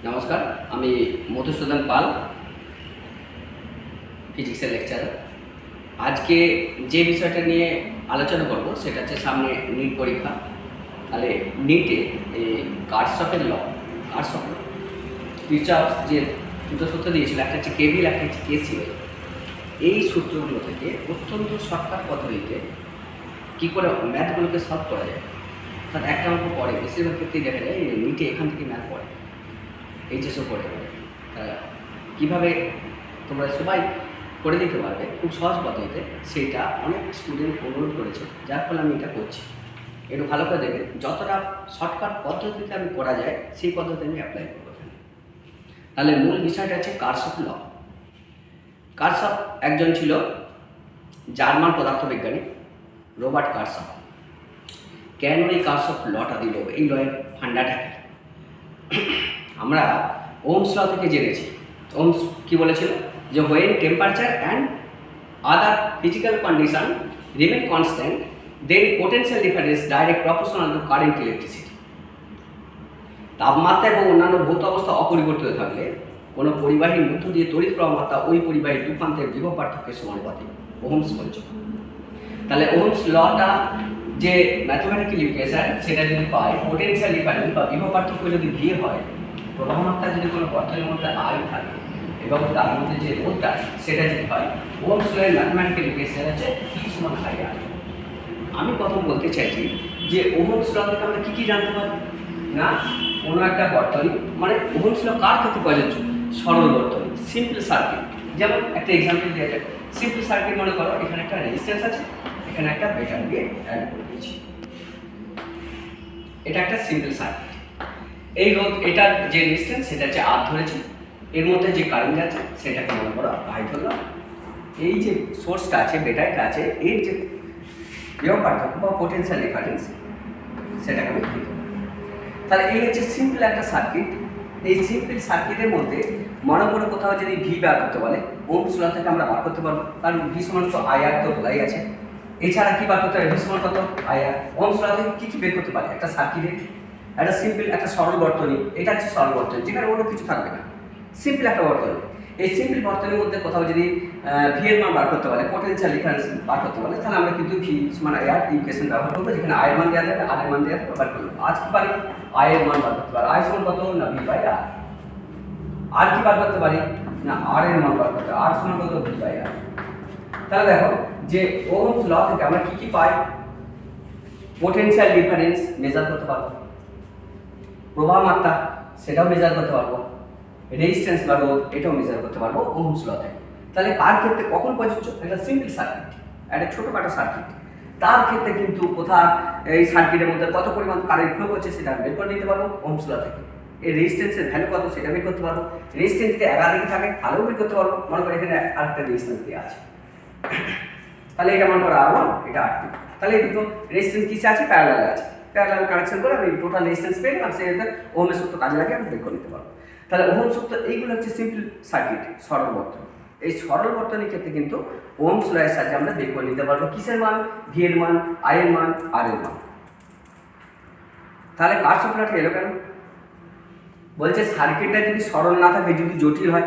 নমস্কার, আমি মধুসূদন পাল, ফিজিক্সের লেকচারার। আজকে যে বিষয়টা নিয়ে আলোচনা করব সেটা হচ্ছে সামনে নিট পরীক্ষা। তাহলে নিটে এই কার্শফের ল, কার্শফ ল, কিরচফ যে দুটো সূত্র দিয়েছিল, একটা হচ্ছে কেভিল, একটা হচ্ছে কেসিএল। এই সূত্রগুলো থেকে অত্যন্ত শর্টকাট পদ্ধতিতে কী করে ম্যাথগুলোকে সলভ করা যায়। অর্থাৎ একটা অঙ্ক পড়ে, বেশিরভাগ ক্ষেত্রেই দেখা যায় নিটে এখান থেকে ম্যাথ পড়ে, এইচএসও পড়ে। কীভাবে তোমরা সবাই করে দিতে পারবে খুব সহজ পদ্ধতিতে, সেটা অনেক স্টুডেন্ট অনুরোধ করেছে, যার ফলে আমি এটা করছি। একটু ভালো করে দেখবেন, যতটা শর্টকাট পদ্ধতিতে আমি করা যায় সেই পদ্ধতি আমি অ্যাপ্লাই করবো। তাহলে মূল বিষয়টা হচ্ছে কার্শফ ল। কার্শফ একজন ছিল জার্মান পদার্থবিজ্ঞানী, রবার্ট কার্শফ। কেন এই কার্শফ লটা দিল, এই লয়ের ফান্ডাটা কি? আমরা ওহমস ল থেকে জেনেছি। ওহমস কি বলেছিল যে when temperature and other physical condition remain constant, then potential difference direct proportional to current electricity. তাপমাত্রা এবং অন্যান্য ভৌত অবস্থা অপরিবর্তিত থাকলে কোনো পরিবাহীর মধ্য দিয়ে তড়িৎ প্রবাহ মাত্রা ওই পরিবাহীর দুপ্রান্তের বিভব পার্থক্যের সমানুপাতিক, ওহমস বলেছে। তাহলে ওহমস লটা যে ম্যাথমেটিক্যাল ইকুয়েশন, সেটা যদি পাই, পোটেনশিয়াল ডিফারেন্স বা বিভব পার্থক্য যদি ভি হয়, প্রবাহ মাত্রা যদি কোনো বর্তনীর মধ্যে আই থাকে এবং তার মধ্যে যে রোধটা সেটা যদি হয়, ওহমস লয়ের ম্যাথমেটিক্যাল ইকুয়েশন হচ্ছে ভি সমান আই আর। আমি প্রথম বলতে চাইছি যে ওহমস ল থেকে আমরা কী জানতে পারি না, কোনো একটা বর্তনী, মানে ওহমস ল কার ক্ষেত্রে প্রযোজ্য? সরল বর্তনী, সিম্পল সার্কিট। যেমন একটা এক্সাম্পল দিয়ে আছে, সিম্পল সার্কিট মনে করো এখানে একটা রেজিস্ট্যান্স আছে, এখানে একটা ব্রেকার দিয়ে অ্যাড করে দিয়েছি, এটা একটা সিম্পল সার্কিট। এই রোধ, এটার যে রেজিস্ট্যান্স সেটা হচ্ছে আর ধরেছি, এর মধ্যে যে কারেন্ট আছে সেটাকে মনে করো আই ধরলাম। এই যে সোর্সটা আছে, ব্যাটারিটা আছে, এর যে বিভব পার্থক্য বা পোটেনশিয়াল ডিফারেন্স সেটাকে আমি লিখব। তাহলে এই হচ্ছে সিম্পল একটা সার্কিট। এই সিম্পল সার্কিটের মধ্যে মনে করে কোথাও যদি ভি বার করতে বলে, ওহমস ল থেকে আমরা বার করতে পারবো, কারণ ভি সমান তো আই আর তো বলাই আছে। এছাড়া কি বার করতে হবে? ভি সমান কত? I R. ওহমস ল থেকে কী বের করতে পারে? একটা সার্কিটের একটা সিম্পল একটা সরল বর্তনী, এটা হচ্ছে সরল বর্তনী, যেখানে অন্য কিছু থাকবে না, সিম্পল একটা বর্তনী। এই সিম্পল বর্তনীর মধ্যে কোথাও যদি ভি এর মান বার করতে পারে, পোটেনশিয়াল ডিফারেন্স বার করতে পারে, তাহলে আমরা কিন্তু ভি সমান আই আর ইকুয়েশন ব্যবহার করবো, যেখানে আই এর মান দেওয়া যাবে, আর এর মান দেওয়া যাবে, বার করবো। আজ কি পারি? আই এর মান বার করতে পারি, আই সমান কত না ভি বাই আর। আর কি বার করতে পারি না, আর এর মান বার করতে, আর সমান কত ভি বাই আর। তাহলে দেখো যে ওহমস ল থেকে আমরা কি পাই? পোটেনশিয়াল ডিফারেন্স মেজার করতে পারবো, প্রবাহ মাত্রা সেটাও মেজার করতে পারবো, রেজিস্ট্যান্স বা রোধ এটাও মেজার করতে পারবো ওহমস ল থেকে। তাহলে কার ক্ষেত্রে কখন প্রযোজ্য? একটা সিম্পল সার্কিট, একটা ছোটোখাটো সার্কিট, তার ক্ষেত্রে কিন্তু কোথা এই সার্কিটের মধ্যে কত পরিমাণ কারেন্ট ফ্লো করছে সেটা বের করে নিতে পারবো ওহমস ল থেকে। এই রেজিস্ট্যান্সের ভ্যালু কত সেটা বের করতে পারবো, রেজিস্ট্যান্স যদি 11 দিকে থাকে তাহলেও বের করতে পারবো। মনে করো এখানে আরেকটা রেজিস্ট্যান্স দেওয়া আছে, তাহলে এটা মনে করো R1, এটা R2, তাহলে এই দুটো রেজিস্ট্যান্স কিসে আছে? প্যারালালে আছে। প্যারালাল কানেকশন করে আমি টোটাল রেজিস্ট্যান্স পেয়ে গেলাম, সেটা ওহমের সূত্র কাজে লাগে আমি বের করে নিতে পারবো। তাহলে ওহমের সূত্র এইগুলো হচ্ছে সিম্পল সার্কিট, সরল বর্তনী। এই সরল বর্তনীর ক্ষেত্রে কিন্তু ওহমস লয়ের সাহায্যে আমরা বের করে নিতে পারবো কিসের মান? ভি এর মান, আই এর মান, আর এর মান। তাহলে কার্শফ লটা এলো কেন? বলছে সার্কিটটা যদি সরল না থাকে, যদি জটিল হয়,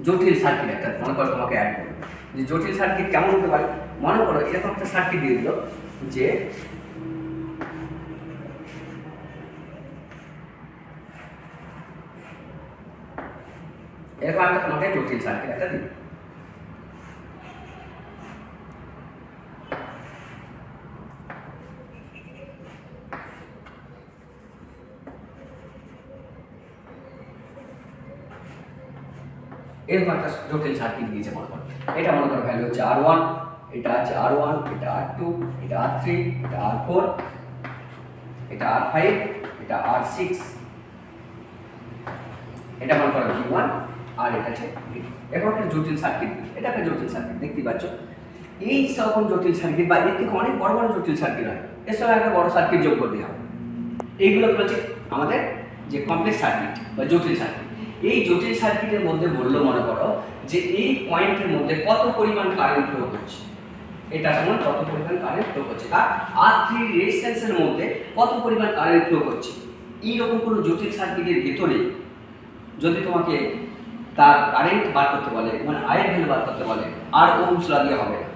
জটিল সার্কিট একটা মনে করো তোমাকে অ্যাড করবে, যে জটিল সার্কিট কেমন হতে পারে? মনে করো এরকম একটা সার্কিট দিয়ে দিল, যে এরকম একটা তোমাকে জটিল সার্কিট একটা দিল। এরকম একটা জটিল সার্কিট দিয়েছে মনে করো, এটা মনে করো ভ্যালু হচ্ছে R1, এটা আছে R1, এটা R2, এটা R3, এটা R4, এটা R5, এটা R6, এটা মনে করো V1, আর এটা হচ্ছে V2। এখন একটা জটিল সার্কিট, এটা একটা জটিল সার্কিট দেখতে পাচ্ছ। এই রকম জটিল সার্কিট বা এর থেকে অনেক বড় বড় জটিল সার্কিট হয়, এর সঙ্গে একটা বড় সার্কিট যোগ করতে হবে। এইগুলো হচ্ছে আমাদের যে কমপ্লেক্স সার্কিট বা জটিল সার্কিট। এই জটিল সার্কিটের মধ্যে বললো মনে করো যে এই পয়েন্টের মধ্যে কত পরিমাণ কারেন্ট ফ্লো করছে, এটা সমান কত পরিমাণ কারেন্ট ফ্লো করছে, আর R3 রেজিস্ট্যান্সের মধ্যে কত পরিমাণ কারেন্ট ফ্লো করছে, এইরকম কোনো জটিল সার্কিটের ভেতরে যদি তোমাকে তার কারেন্ট বার করতে বলে, মানে আয়ের ভ্যালু বার করতে বলে, আর ওহমস ল দিয়ে হবে না।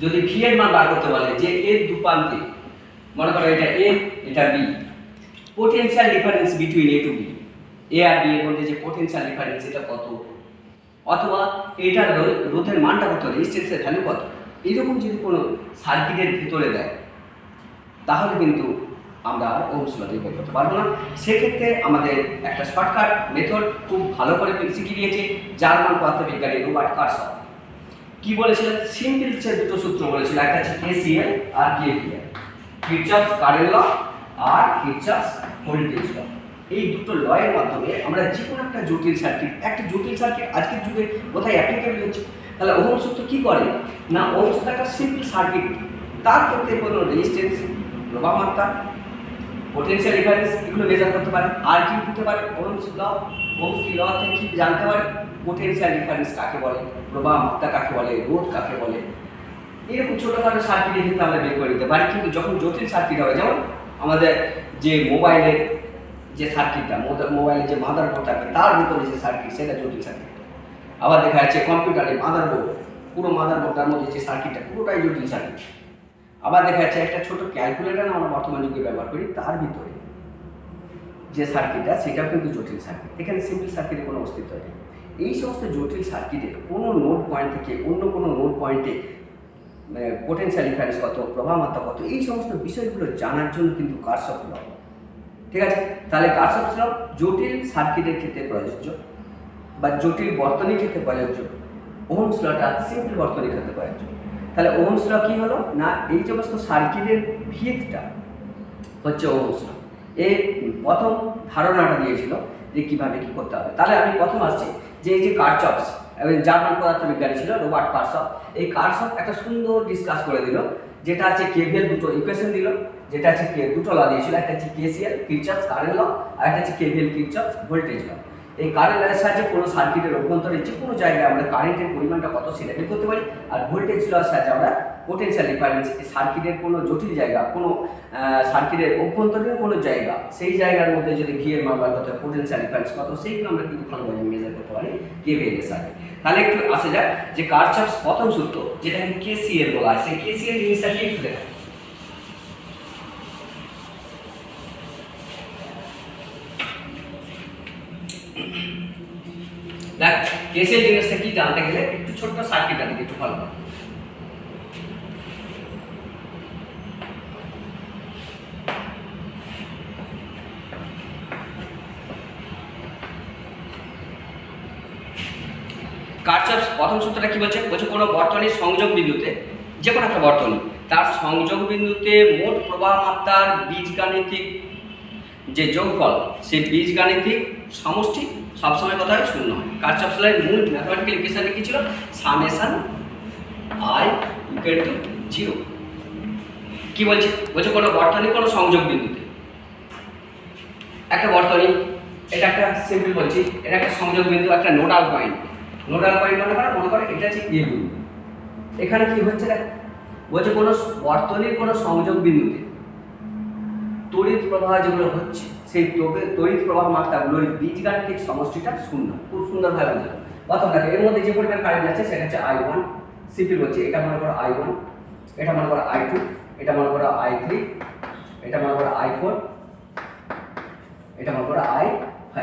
যদি ভি এর মান বার করতে বলে যে এর দুপান্তে, মনে করো এটা এ এটা বি, পোটেনশিয়াল ডিফারেন্স বিটুইন এ টু বি, এ আর বি এর মধ্যে যে পোটেনশিয়াল ডিফারেন্স এটা কত, অথবা এটার রোধের মানটা কত, রেজিস্ট্যান্সের ভ্যালু কত, এরকম যদি কোনো সার্কিটের ভিতরে দেয় তাহলে কিন্তু আমরা ওহমস ল দিয়ে বের করতে পারবো না। সেক্ষেত্রে আমাদের একটা শর্টকাট মেথড খুব ভালো করে শিখিয়ে দিয়েছে জার্মান পদার্থবিজ্ঞানী রবার্ট কার্সপ। কি বলেছিলেন? সিম্পল যে দুটো সূত্র বলেছিল, একটা হচ্ছে কেসিএল আর কেভিএল, কিরচফস কারেন্ট ল আর কিরচফস ভোল্টেজ ল। এই দুটো লয়ের মাধ্যমে আমরা যে কোনো একটা জটিল সার্কিট আজকের যুগে কোথায় অ্যাপ্লিকেবল হচ্ছে। তাহলে ওহম সূত্র কি করে না, ওহম সূত্র একটা সিম্পল সার্কিট, তার ক্ষেত্রে কোনো রেজিস্ট্যান্স, প্রবাহ মাত্রা, পোটেনশিয়াল ডিফারেন্স এগুলো মেজার করতে পারে। আর কি দিতে পারে? ওহমস ল থেকে কি জানতে পারে? পোটেনশিয়াল ডিফারেন্স কাকে বলে, প্রবাহ মাত্রা কাকে বলে, রোধ কাকে বলে। এরকম ছোটোখাটো সার্কিটের ক্ষেত্রে আমরা বের করে দিতে পারি। কিন্তু যখন জটিল সার্কিট হবে, যেমন আমাদের যে মোবাইলের যে সার্কিটটা, মোবাইলের যে মাদারবোর্ড থাকে তার ভিতরে যে সার্কিট, সেটা জটিল সার্কিট। আবার দেখা যাচ্ছে কম্পিউটারের মাদারবোর্ড, পুরো মাদারবোর্ডটার মধ্যে যে সার্কিটটা পুরোটাই জটিল সার্কিট। আবার দেখা যাচ্ছে একটা ছোট ক্যালকুলেটর আমরা বর্তমান যুগে ব্যবহার করি, তার ভিতরে যে সার্কিটটা সেটাও কিন্তু জটিল সার্কিট। এখানে সিম্পল সার্কিটের কোনো অস্তিত্ব নেই। এই সমস্ত জটিল সার্কিটের কোনো নোড পয়েন্ট থেকে অন্য কোনো নোড পয়েন্টে পোটেনশিয়াল ডিফারেন্স কত, প্রবাহ মাত্রা কত, এই সমস্ত বিষয়গুলো জানার জন্য কিন্তু কার্সপ ল। ঠিক আছে, তাহলে কার্সপ ল জটিল সার্কিটের ক্ষেত্রে প্রযোজ্য বা জটিল বর্তনীর ক্ষেত্রে প্রযোজ্য, ওহমস লটা সিম্পল বর্তনীর ক্ষেত্রে প্রযোজ্য। তাহলে ওহমস ল কি হলো না, এই সমস্ত সার্কিটের ভিতটা হচ্ছে ওহমস ল। এর প্রথম ধারণাটা দিয়েছিল যে কীভাবে কী করতে হবে। তাহলে আমি প্রথম আসছি যে এই যে কার্চফস, জার্মান পদার্থবিজ্ঞানী ছিল রবার্ট কার্সপ। এই কার্সপ একটা সুন্দর ডিসকাস করে দিল, যেটা আছে কেভিএল দুটো ইকুয়েশন দিল, যেটা আছে দুটো ল দিয়েছিল, একটা হচ্ছে কেসিএল কিরচফস কারেন্ট ল, আর একটা হচ্ছে কেভিএল কিরচফস ভোল্টেজ ল। এই কারেন্ট লয়ের সাহায্যে কোনো সার্কিটের অভ্যন্তরে যে কোনো জায়গায় আমরা কারেন্টের পরিমাণটা কত সেটা বের করতে পারি। আর ভোল্টেজ লয়ের সাহায্যে আমরা পোটেনশিয়াল ডিফারেন্স, সার্কিটের কোনো জটিল জায়গা, কোনো সার্কিটের অভ্যন্তরীণ কোনো জায়গা, সেই জায়গার মধ্যে যদি ভি এর মান বার করতে হয়, পোটেনশিয়াল ডিফারেন্স কত, সেইগুলো আমরা কিন্তু ভালোভাবে মেজার করতে পারি কেভিএল এর সাহায্যে। তাহলে একটু আসে যাক যে কার্চফস প্রথম সূত্র, যেটাকে কেসিএল বলা হয়, সেই কেসিএল জিনিসটা কি একটু দেখা। দেখ, কেসিএল জিনিসটা কি জানতে গেলে একটু ছোট্ট সার্কিটটা দিকে একটু ভালো। কার্চফস প্রথম সূত্রটা কি বলছে? বলছে কোনো বর্তনীর সংযোগ বিন্দুতে, যে কোনো একটা বর্তনী, তার সংযোগ বিন্দুতে মোট প্রবাহ মাত্রার বীজগাণিতিক যে যোগফল, সেই বীজগাণিতিক সমষ্টি সবসময় কথা হয় শূন্য হয়। কার্চফস লয়ের মূল ম্যাথমেটিক্যাল ইকুয়েশন কি ছিল? Summation I equal to 0। কি বলছে? বলছে কোনো বর্তনী কোনো সংযোগ বিন্দুতে, একটা বর্তনী, এটা একটা সিম্পল বলছি, এটা একটা সংযোগ বিন্দু, একটা নোডাল পয়েন্ট। নোডাল পয়েন্ট মনে করে এটা হচ্ছে এ বিন্দু। এখানে কি হচ্ছে দেখ, বলছে কোনো বর্তনীর কোনো সংযোগ বিন্দুতে তড়িৎ প্রবাহ যেগুলো হচ্ছে, সেই তড়িৎ প্রবাহ মাত্রাগুলোর বীজগাণিতিক সমষ্টিটা শূন্য। খুব সুন্দরভাবে বোঝা প্রথমটা, এর মধ্যে যে পরিমাণ কারেন্ট যাচ্ছে সেটা হচ্ছে I1, সিম্পল বলছি, এটা মনে করো I1, এটা মনে করো I2, এটা মনে করো I3, এটা মনে করো I4, এটা মনে করো I5।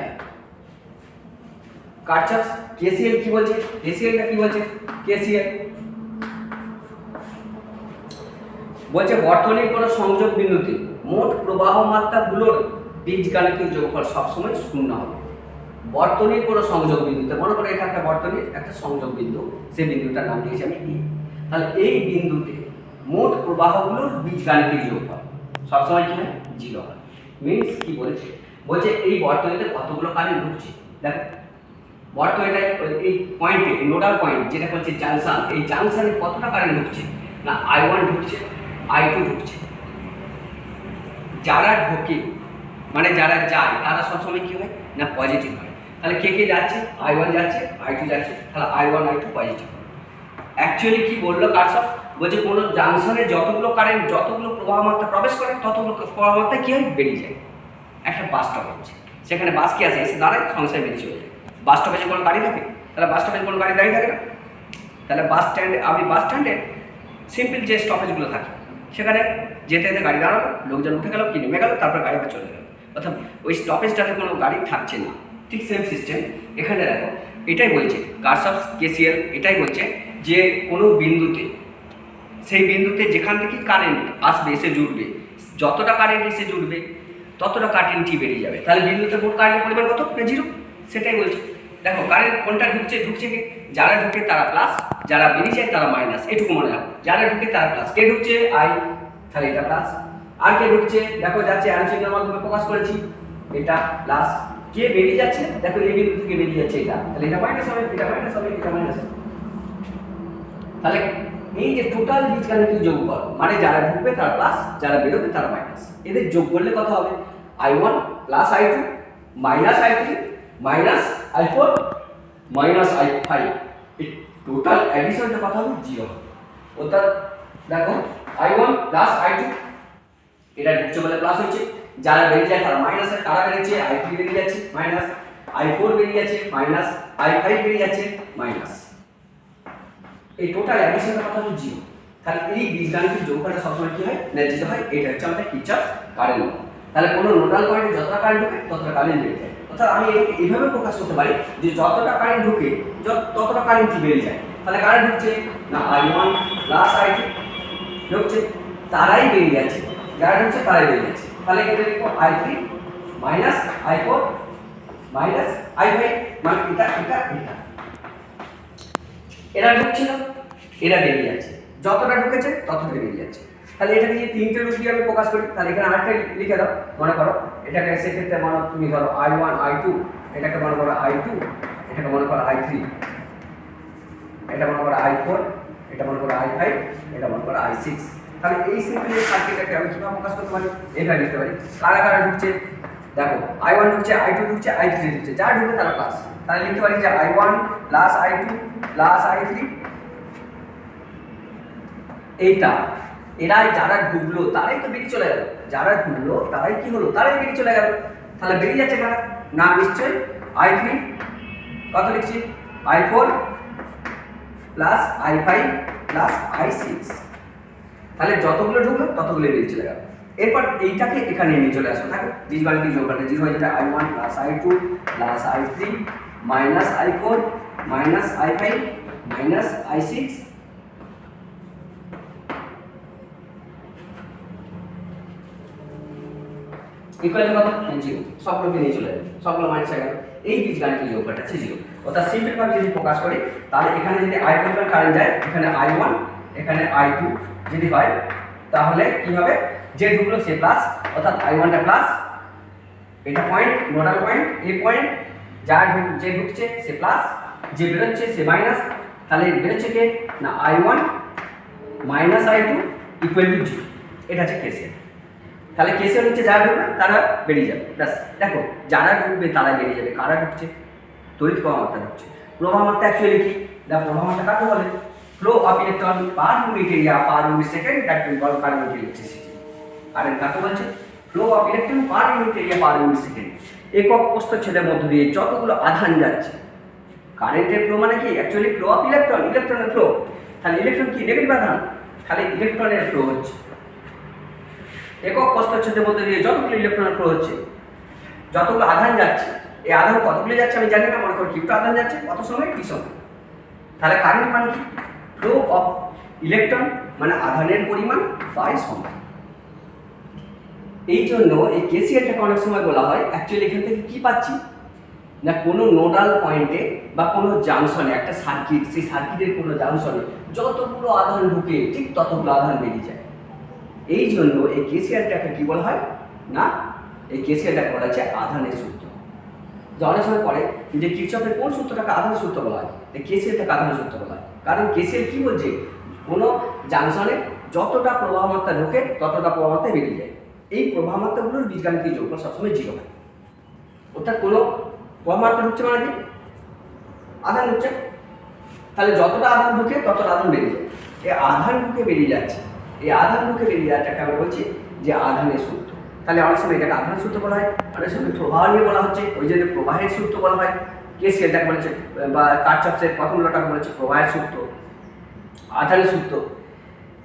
কার্চফস কেসিএল কি বলছে? কেসিএলটা কি বলছে? কেসিএল বলছে বর্তনীর কোনো সংযোগ বিন্দুতে মোট প্রবাহ মাত্রাগুলোর বীজগাণিতিক যোগফল সবসময় শূন্য হবে। বর্তনীর কোনো সংযোগ বিন্দুতে, মনে করো এটা একটা বর্তনীর একটা সংযোগ বিন্দু, সেই বিন্দুটার নাম দিয়েছি আমি এ। তাহলে এই বিন্দুতে মোট প্রবাহগুলোর বীজগাণিতিক যোগফল সবসময় কি হয়? 0 হয়। মিনস কি বলছে? বলছে এই বর্তনীতে কতগুলো কারেন্ট ঢুকছে। দেখো বর্তনীটা এই পয়েন্টে, নোডাল পয়েন্ট যেটা হচ্ছে জাংশন, এই জাংশনে কতটা কারেন্ট ঢুকছে না I1 ঢুকছে, I2 ঢুকছে। যারা ঢোকে মানে যারা যায় তারা সবসময় কি হয় না পজিটিভ হয়। তাহলে কে কে যাচ্ছে? I1 যাচ্ছে, I2 যাচ্ছে, তাহলে I1 I2 পজিটিভ। অ্যাকচুয়ালি কি বললো কার্সপ? বলছে কোনো জাংশনে যতগুলো কারেন্ট, যতগুলো প্রবাহ মাত্রা প্রবেশ করে ততগুলো প্রবাহ মাত্রা কী হয়, বেরিয়ে যায়। একটা বাস স্টপ হচ্ছে, সেখানে বাস কি আছে, এসে দাঁড়ায়, সংসার বেরিয়ে চলে যায়। বাস স্টপে যে কোনো গাড়ি থাকে, তাহলে বাস স্টপে কোনো গাড়ি দাঁড়িয়ে থাকে না। তাহলে বাস স্ট্যান্ডে, আমি বাস স্ট্যান্ডে সিম্পল যে স্টপেজগুলো থাকে, সেখানে যেতে যেতে গাড়ি দাঁড়ালো, লোকজন উঠে গেল, কি নেমে গেল, তারপর গাড়ি আবার চলে গেল, অর্থাৎ ওই স্টপেজটাতে কোনো গাড়ি থাকছে না। ঠিক সেম সিস্টেম এখানে দেখো, এটাই বলছে কারশফস কেসিএল, এটাই বলছে যে কোনো বিন্দুতে, সেই বিন্দুতে যেখান থেকে কারেন্ট আসবে, এসে জুড়বে, যতটা কারেন্ট এসে জুড়বে ততটা কারেন্টই বেরিয়ে যাবে। তাহলে বিন্দুতে মোট কারেন্টের পরিমাণ কত, জিরো। সেটাই বলছে। দেখো কারেন্ট কোনটা ঢুকছে কি, যারা ঢুকে তারা প্লাস, যারা বেরিয়ে যায় তারা মাইনাস, এটুকু মনে রাখো। যারা ঢুকে তারা প্লাস, কে ঢুকছে আই, তাহলে এটা প্লাস। আর কে ঢুকছে, দেখো যাচ্ছে অ্যারো চিহ্নের মাধ্যমে প্রকাশ করেছি, এটা প্লাস। কে বেরিয়ে যাচ্ছে, দেখো এই বিন্দু থেকে বেরিয়ে যাচ্ছে এটা, তাহলে এটা মাইনাস হবে, এটা মাইনাস হবে, এটা মাইনাস হবে। তাহলে এই যে টোটাল বীজগাণিতিক যোগফল, মানে যারা ঢুকবে তারা প্লাস, যারা বেরোবে তারা মাইনাস, এদের যোগ করলে কত হবে, I1 plus I2 minus I3 minus I4 minus I5, এই টোটাল অ্যাডিশনটা কত হবে, 0 হবে। অর্থাৎ দেখো I1 প্লাস I2, এটা ঢুকছে বলে প্লাস হচ্ছে, যারা বেরিয়ে যায় তারা মাইনাস, কারা বেরিয়েছে, I3 বেরিয়ে যাচ্ছে মাইনাস, I4 বেরিয়ে যাচ্ছে মাইনাস, I5 বেরিয়ে যাচ্ছে মাইনাস, এই টোটাল অ্যাডিশনটা কত হবে, 0। তাহলে এই বীজগাণিতিক যোগফলটা সবসময় কি হয়, ন্যায্য হয়। এটা হচ্ছে আমাদের কিরচফ কারেন্ট ল। তাহলে কোনো নোডাল পয়েন্টে যতটা কারেন্ট ঢোকে ততটা কারেন্ট বেরিয়ে যায়। অর্থাৎ আমি এটাকে এইভাবে প্রকাশ করতে পারি যে যতটা কারেন্ট ঢোকে ততটা কারেন্টই বেরিয়ে যায়। তাহলে কারেন্ট ঢুকছে না, I1 প্লাস I2 ঢুকছে, তারাই বেরিয়ে যাচ্ছে, যারা ঢুকছে তারাই বেরিয়ে যাচ্ছে। তাহলে এখানে লিখবো I3 minus I4 minus I5, মানে এটা এটা এটা, এরা ঢুকছিল, এরা বেরিয়ে যাচ্ছে, যতটা ঢুকেছে ততটা বেরিয়ে যাচ্ছে। তাহলে এটাকে যে তিনটে রূপ দিয়ে আমি প্রকাশ করি, তাহলে এখানে আরেকটা লিখে দাও। মনে করো এটাকে সেক্ষেত্রে মনে তুমি ধরো I1 I2, এটাকে মনে করো I2, এটাকে মনে করো I3, এটা মনে করো I4, এটা মনে করো I5, এটা মনে করো I6। তাহলে এই সিম্পল সার্কিটটাকে আমি কিভাবে প্রকাশ করতে পারি, এভাবে লিখতে পারি। কারা কারা ঢুকছে, দেখো I1 ঢুকছে, I2 ঢুকছে, I3 ঢুকছে, যা ঢুকবে তারা প্লাস। তাহলে লিখতে পারি যে I1 plus I2 plus I3, এইটা এরা যারা ঢুকলো তারাই তো বেরিয়ে চলে গেল, যারা ঢুকলো তারাই কি হলো, তারাই বেরিয়ে চলে গেল। তাহলে বেরিয়ে যাচ্ছে কারা, না নিশ্চয়ই I3, কত লিখছি I4 plus I5 plus I6, তাহলে যতগুলো ঢুকলো ততগুলো বেরিয়ে চলে গেল। এরপর এইটাকে এখানে নিয়ে চলে আসো, থাকে বীজগাণিতিক যোগফলটা 0 হয়ে যাবে I1 plus I2 plus I3 minus I4 minus I5 minus I6, equal to কত, 0। সবগুলোকে নিয়ে চলে যাবে, সবগুলো মাইনাস হয়ে গেল। এই বীজগাণিতিক যোগফলটা হচ্ছে 0। অর্থাৎ সিম্পল ভাবে যদি প্রকাশ করি, তাহলে এখানে যদি I পরিমাণ কারেন্ট যায়, এখানে I1 এখানে I2 যদি হয়, তাহলে কি হবে, যে ঢুকলো সে প্লাস, অর্থাৎ I1টা প্লাস, এটা পয়েন্ট, নোডাল পয়েন্ট, এই পয়েন্ট, যে ঢুকছে সে প্লাস, যে বেরোচ্ছে সে মাইনাস। তাহলে বেরোচ্ছে কে, না I1 minus I2 equal to 0। এটা হচ্ছে কেসিএল। তাহলে কেসিএল হচ্ছে যারা ঢুকবে তারা বেরিয়ে যাবে, ব্যাস। দেখো যারা ঢুকবে তারা বেরিয়ে যাবে, কারা ঢুকছে, তড়িৎ প্রবাহ মাত্রা ঢুকছে। প্রবাহ মাত্রা অ্যাকচুয়ালি কি, দেখো প্রবাহ মাত্রা কাকে বলে, flow of electron per unit area per unit second, that will call current electricity. Current কাকে বলছে, flow of electron per unit area per unit second. একক প্রস্থচ্ছেদের মধ্য দিয়ে যতগুলো আধান যাচ্ছে, কারেন্টের ফ্লো মানে কি, অ্যাকচুয়ালি ফ্লো অফ ইলেকট্রন, ইলেকট্রনের ফ্লো। তাহলে ইলেকট্রন কি, নেগেটিভ আধান, তাহলে ইলেকট্রনের ফ্লো হচ্ছে একক প্রস্থচ্ছেদের মধ্যে দিয়ে যতগুলো ইলেকট্রনের ফ্লো হচ্ছে, যতগুলো আধান যাচ্ছে, এই আধান কতগুলো যাচ্ছে আমি জানি না, মনে করো কিউটা আধান যাচ্ছে, কত সময়, টি সময়। তাহলে কারেন্ট মানে কি, ফ্লো অফ ইলেকট্রন মানে আধানের পরিমাণ বাই সময়। এই জন্য এই কেসিএলটাকে অনেক সময় বলা হয়, অ্যাকচুয়ালি এখান থেকে কি পাচ্ছি না, কোনো নোডাল পয়েন্টে বা কোনো জাংশনে, একটা সার্কিট, সেই সার্কিটের কোনো জাংশনে যতগুলো আধান ঢুকে ঠিক ততগুলো আধান বেরিয়ে যায়। এই জন্য এই কেসিএলটাকে কি বলা হয় না, এই কেসিএলটাকে বলা হচ্ছে আধানের সূত্র। যে অনেক সময় পড়ে যে কিরচফের কোন সূত্রটাকে আধানের সূত্র বলা হয়, এই কেসিএলটাকে আধানের সূত্র বলা হয়। কারণ কেসিএল কি বলছে, কোনো জাংশনে যতটা প্রবাহ মাত্রা ঢোকে ততটা প্রবাহ মাত্রা বেরিয়ে যায়। এই প্রবাহ মাত্রাগুলোর বীজগাণিতিক যোগফল সবসময় 0 হয়। অর্থাৎ কোনো প্রবাহ মাত্রা ঢুকছে মানে কি, আধান ঢুকছে, তাহলে যতটা আধান ঢুকে ততটা আধান বেরিয়ে যায়। এই আধান ঢুকে বেরিয়ে যাচ্ছে, এই আধান ঢুকে বেরিয়ে যাওয়াটাকে আমরা বলছি যে আধানের সূত্র। তাহলে অনেক সময় এটাকে আধানের সূত্র বলা হয়, অনেক সময় প্রবাহ নিয়ে বলা হচ্ছে, ওই জন্য প্রবাহের সূত্র বলা হয়। কেসিএলটাকে বলেছে বা কারচফের প্রথম লটাকে বলেছে প্রবাহের সূত্র, আধানের সূত্র।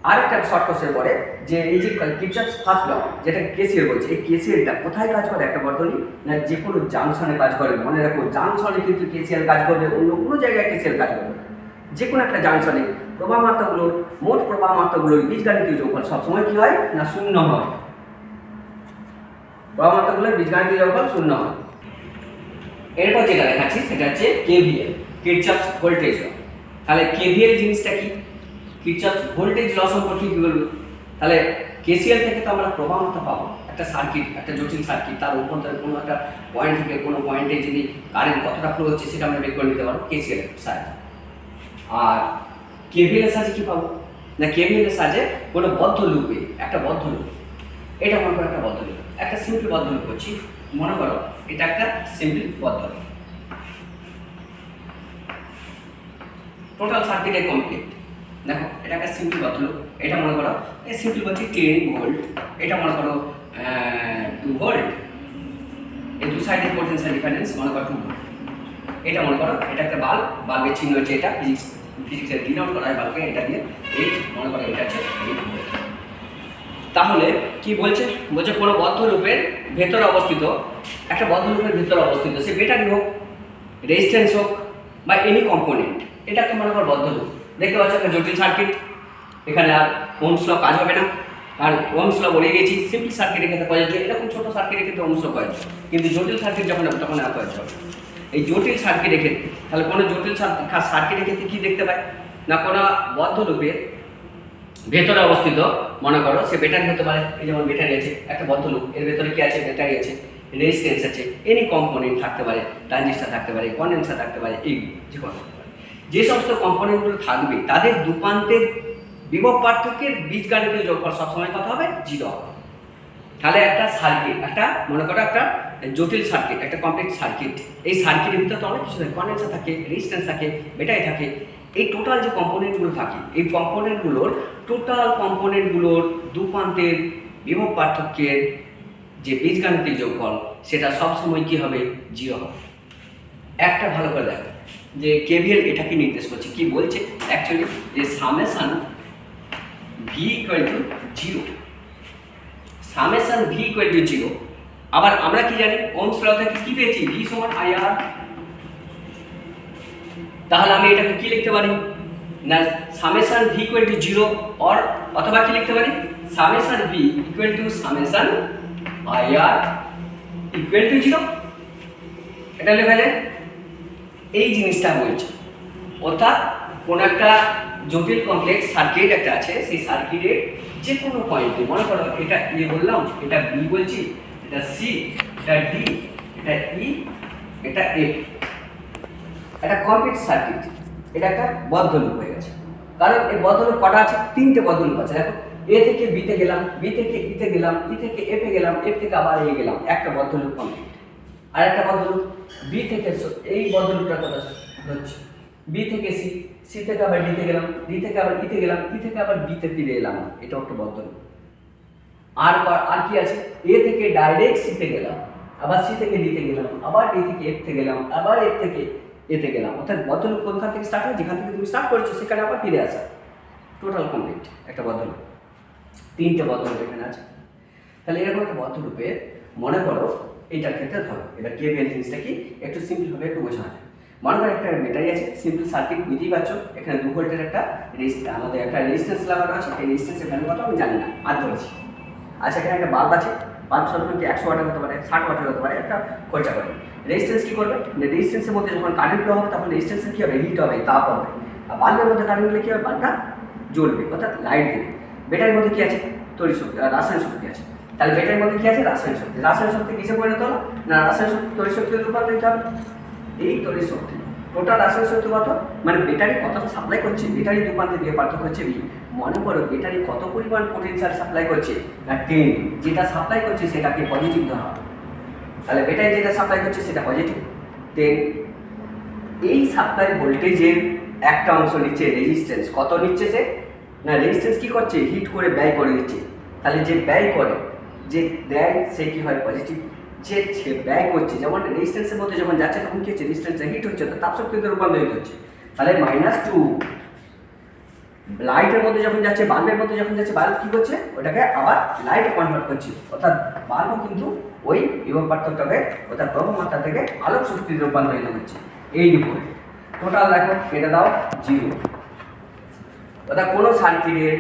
আরেকটা শর্ট কোশ্চেন পড়ে যে এই যে কিরচফস ফার্স্ট ল যেটা কেসিএল বলছে, এই কেসিএলটা কোথায় কাজ করে একটা বর্তনী না যে কোনো জাংশনে কাজ করে। মনে রাখো জাংশনে কিন্তু কেসিএল কাজ করবে, অন্য কোনো জায়গায় কেসিএল কাজ করবে। যে কোনো একটা জাংশনে প্রবাহ মাত্রাগুলোর মোট প্রবাহ মাত্রাগুলোর বীজগাণিতিক যোগফল সবসময় কি হয় না শূন্য হয়। প্রবাহ মাত্রাগুলোর বীজগাণিতিক যোগফল শূন্য হয়। এরপর যেটা দেখাচ্ছি সেটা হচ্ছে কেভিএল, কিরচফস ভোল্টেজ ল। তাহলে কেভিএল জিনিসটা কি, কিরচফস ভোল্টেজ ল সম্পর্কে কি বলবো। তাহলে কেসিএল থেকে তো আমরা প্রবাহ মাত্রা পাবো, একটা সার্কিট, একটা জটিল সার্কিট, তার অভ্যন্তরে কোনো একটা পয়েন্ট থেকে কোনো পয়েন্টে যদি কারেন্ট কতটা ফ্লো হচ্ছে সেটা আমরা বের করে নিতে পারবো কেসিএল এর সাহায্যে। আর কেভিএল এর সাহায্যে কি পাবো না, কেভিএল এর সাহায্যে কোনো বদ্ধ লুপে, একটা বদ্ধ লুপ, এটা মনে করো একটা বদ্ধ লুপ, একটা সিম্পল বদ্ধ লুপ করছি, মনে করো এটা একটা সিম্পল বদ্ধ লুপ, টোটাল সার্কিটে কমপ্লিট। দেখো এটা একটা সিম্পল বদ্ধ লুপ, এটা মনে করো এই সিম্পল বলছি 10 ভোল্ট, এটা মনে করো 2 ভোল্ট, এই দু সাইডের পোটেনশিয়াল ডিফারেন্স মনে করো 2 ভোল্ট। এটা মনে করো এটা একটা বাল্ব, বাল্বের চিহ্ন হচ্ছে এটা, ফিজিক্সের ডিনোট করা হয় বাল্বকে এটা দিয়ে, এই মনে করো এটা হচ্ছে 8 ভোল্ট। তাহলে কি বলছে, বলছে কোনো বদ্ধ লুপের ভেতরে অবস্থিত, একটা বদ্ধ লুপের ভেতরে অবস্থিত সে ব্যাটারি হোক, রেজিস্ট্যান্স হোক বা এনি কম্পোনেন্ট, এটাকে মনে করো বদ্ধ লুপ। দেখতে পাচ্ছ একটা জটিল সার্কিট, এখানে আর ওহমস ল কাজ হবে না, কারণ ওহমস ল বলে গেছি সিম্পল সার্কিটের ক্ষেত্রে প্রযোজ্য, এরকম ছোট সার্কিটের ক্ষেত্রে ওহমস ল প্রযোজ্য, কিন্তু জটিল সার্কিট যখন হবে তখন আর প্রযোজ্য হবে। এই জটিল সার্কিটের ক্ষেত্রে তাহলে কোনো জটিল সার্কিটের ক্ষেত্রে কী দেখতে পাই না, কোনো বদ্ধ লুপের ভেতরে অবস্থিত মনে করো সে ব্যাটারি হতে পারে, এই যেমন ব্যাটারি আছে একটা বদ্ধ লুপ, এর ভেতরে কি আছে ব্যাটারি আছে, রেজিস্ট্যান্স আছে, এনি কম্পোনেন্ট থাকতে পারে, ট্রানজিস্টর থাকতে পারে, কন্ডেন্সার থাকতে পারে, এই যে কোনো থাকতে পারে। যে সমস্ত কম্পোনেন্টগুলো থাকবে তাদের দুপান্তের বিভব পার্থক্যের বীজগাণিতিক যোগফল সবসময় কত হবে 0 হবে। তাহলে একটা সার্কিট, একটা মনে করো একটা জটিল সার্কিট, একটা কমপ্লেক্স সার্কিট, এই সার্কিটের ভিতরে তো অনেক কিছু থাকে, কন্ডেন্সার থাকে, রেজিস্ট্যান্স থাকে, ব্যাটারি থাকে, এই টোটাল যে কম্পোনেন্টগুলো থাকে এই কম্পোনেন্টগুলোর টোটাল কম্পোনেন্টগুলোর দুপান্তের বিভব পার্থক্যের যে বীজগাণিতিক যোগফল সেটা সবসময় কি হবে 0 হবে। একটা ভালো করে দেখো যে কেভিএল এটাকে নির্দেশ করছে, কি বলছে অ্যাকচুয়ালি যে summation V equal to 0, summation V equal to 0। আবার আমরা কি জানি ওহমস ল থেকে কি পেয়েছি ভি সমান আইআর, তাহলে আমি এটাকে কি লিখতে পারি না summation V equal to 0 or অথবা কি লিখতে পারি summation V equal to summation IR equal to 0, এটা লেখা যায়। এই জিনিসটা বলছে অর্থাৎ কোন একটা জটিল কমপ্লেক্স সার্কিট একটা আছে, সেই সার্কিটের যে কোনো পয়েন্টে মনে করো এটা এ বললাম, এটা বি বলছি, এটা সি, এটা ডি, এটা ই, এটা এফ, এটা কমপ্লেক্স সার্কিট, এটা একটা বদ্ধ লুপ হয়ে গেছে। কারণ এই বদ্ধ লুপ কটা আছে, 3টে বদ্ধ লুপ আছে। দেখো এ থেকে বিতে গেলাম, বি থেকে ইতে গেলাম, ই থেকে এফে গেলাম, এফ থেকে আবার এ গেলাম, একটা বদ্ধ লুপ কমপ্লিট। আর একটা বদ্ধ লুপ বি থেকে, এই বদ্ধ লুপটা কথা হচ্ছে বি থেকে সি, সি থেকে আবার ডিতে গেলাম, ডি থেকে আবার ইতে গেলাম, ই থেকে আবার বিতে ফিরে এলাম, এটা একটা বদ্ধ লুপ। আর কি আছে, এ থেকে ডাইরেক্ট সিতে গেলাম, আবার সি থেকে ডিতে গেলাম, আবার ডি থেকে এফ থেকে গেলাম, আবার এফ থেকে এতে গেলাম। অর্থাৎ বদ্ধ লুপ কোনখান থেকে স্টার্ট হয়, যেখান থেকে তুমি স্টার্ট করেছো সেখানে আবার ফিরে আসা, টোটাল কমপ্লিট একটা বদ্ধ লুপ। 3টে বদ্ধ লুপ এখানে আছে। তাহলে এরকম একটা বদ্ধ লুপে মনে করো এইটার ক্ষেত্রে ধরো এটা কেভিএল জিনিসটা কি একটু সিম্পল ভাবে একটু বোঝানো যায়। মনে করো একটা ব্যাটারি আছে, সিম্পল সার্কিট বুঝতেই পারছো, এখানে 2 ভোল্টের একটা আমাদের একটা রেজিস্ট্যান্স লাগানো আছে, এই রেজিস্ট্যান্সের ভ্যালু কত আমি জানি না, আর ধরেছি। আচ্ছা এখানে একটা বাল্ব আছে, বাল্ব সর্বনিম্ন কি 100 ওয়াটের হতে পারে, 60 ওয়াটের হতে পারে, একটা খরচা করে। রেজিস্ট্যান্স কি করবে, রেজিস্ট্যান্সের মধ্যে যখন কারেন্ট ফ্লো হবে তখন রেজিস্ট্যান্সের কি হবে হিট হবে, তাপ হবে, আর বাল্বের মধ্যে কারেন্ট হলে কি হবে বাল্বটা জ্বলবে, অর্থাৎ লাইট দেবে। ব্যাটারির মধ্যে কি আছে তড়িৎ শক্তি, রাসায়নিক শক্তি আছে। তাহলে ব্যাটারির মধ্যে কি আছে রাসায়নিক শক্তি, রাসায়নিক শক্তি কিসে পরিণত হলো না রাসায়নিক শক্তি তড়িৎ শক্তিতে রূপান্তরিত হবে। এই তড়িৎ শক্তি টোটাল রাসায়নিক শক্তি কত, মানে ব্যাটারি কতটা সাপ্লাই করছে, ব্যাটারি দুপান্তে দিয়ে পার্থক্য হচ্ছে ভি। মনে করো ব্যাটারি কত পরিমাণ পোটেনশিয়াল সাপ্লাই করছে না 10, যেটা সাপ্লাই করছে সেটাকে পজিটিভ ধরা হবে। তাহলে ব্যাটারি যেটা সাপ্লাই করছে সেটা পজিটিভ 10। এই সাপ্লাই ভোল্টেজের একটা অংশ নিচ্ছে রেজিস্ট্যান্স, কত নিচ্ছে সে না রেজিস্ট্যান্স কি করছে, হিট করে ব্যয় করে দিচ্ছে। তাহলে যে ব্যয় করে, যে দেয়, সে কি হয় পজিটিভ। যে ব্যয় করছে, যেমন রেজিস্ট্যান্সের মধ্যে যখন যাচ্ছে তখন কি হচ্ছে, রেজিস্ট্যান্সে হিট হচ্ছে, তো তাপ শক্তিতে রূপান্তরিত হচ্ছে। তাহলে -2 লাইটের মধ্যে যখন যাচ্ছে, বাল্বের মধ্যে যখন যাচ্ছে, বাল্ব কি করছে, ওটাকে আবার লাইটে কনভার্ট করছে, অর্থাৎ বাল্বও কিন্তু ওই বিভব পার্থক্যটাকে অর্থাৎ প্রবাহমাত্রা থেকে আলোক শক্তিতে রূপান্তরিত হচ্ছে। এই ডিপোজিট টোটাল দেখো কেটে দাও 0। অর্থাৎ কোনো সার্কিটের